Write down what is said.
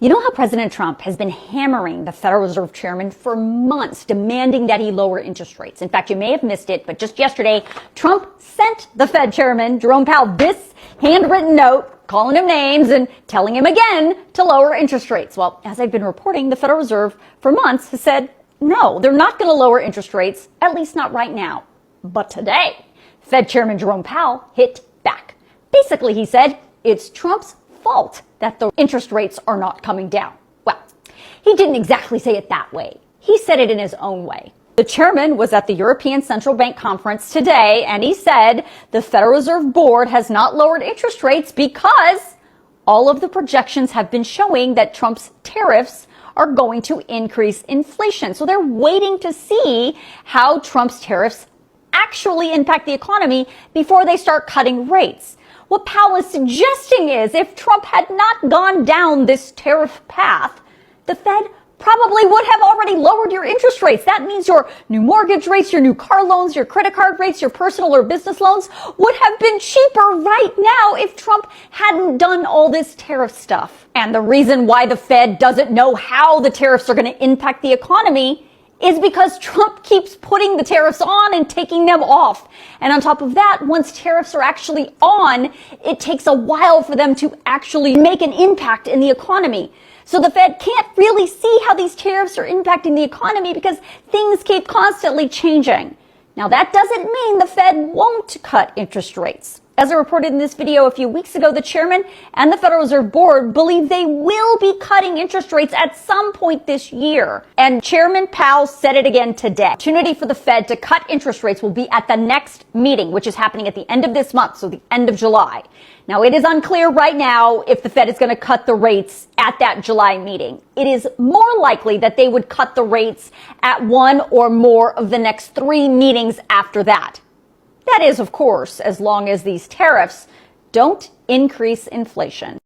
You know how President Trump has been hammering the Federal Reserve Chairman for months, demanding that he lower interest rates. In fact, you may have missed it, but just yesterday, Trump sent the Fed Chairman, Jerome Powell, this handwritten note, calling him names and telling him again to lower interest rates. Well, as I've been reporting, the Federal Reserve for months has said, no, they're not going to lower interest rates, at least not right now. But today, Fed Chairman Jerome Powell hit back. Basically, he said, it's Trump's fault that the interest rates are not coming down. Well, he didn't exactly say it that way. He said it in his own way. The chairman was at the European Central Bank conference today, and he said the Federal Reserve Board has not lowered interest rates because all of the projections have been showing that Trump's tariffs are going to increase inflation. So they're waiting to see how Trump's tariffs actually impact the economy before they start cutting rates. What Powell is suggesting is if Trump had not gone down this tariff path, the Fed probably would have already lowered your interest rates. That means your new mortgage rates, your new car loans, your credit card rates, your personal or business loans would have been cheaper right now if Trump hadn't done all this tariff stuff. And the reason why the Fed doesn't know how the tariffs are going to impact the economy is because Trump keeps putting the tariffs on and taking them off. And on top of that, once tariffs are actually on, it takes a while for them to actually make an impact in the economy. So the Fed can't really see how these tariffs are impacting the economy because things keep constantly changing. Now, that doesn't mean the Fed won't cut interest rates. As I reported in this video a few weeks ago, the chairman and the Federal Reserve Board believe they will be cutting interest rates at some point this year. And Chairman Powell said it again today. The opportunity for the Fed to cut interest rates will be at the next meeting, which is happening at the end of this month, so the end of July. Now, it is unclear right now if the Fed is going to cut the rates at that July meeting. It is more likely that they would cut the rates at one or more of the next 3 meetings after that. That is, of course, as long as these tariffs don't increase inflation.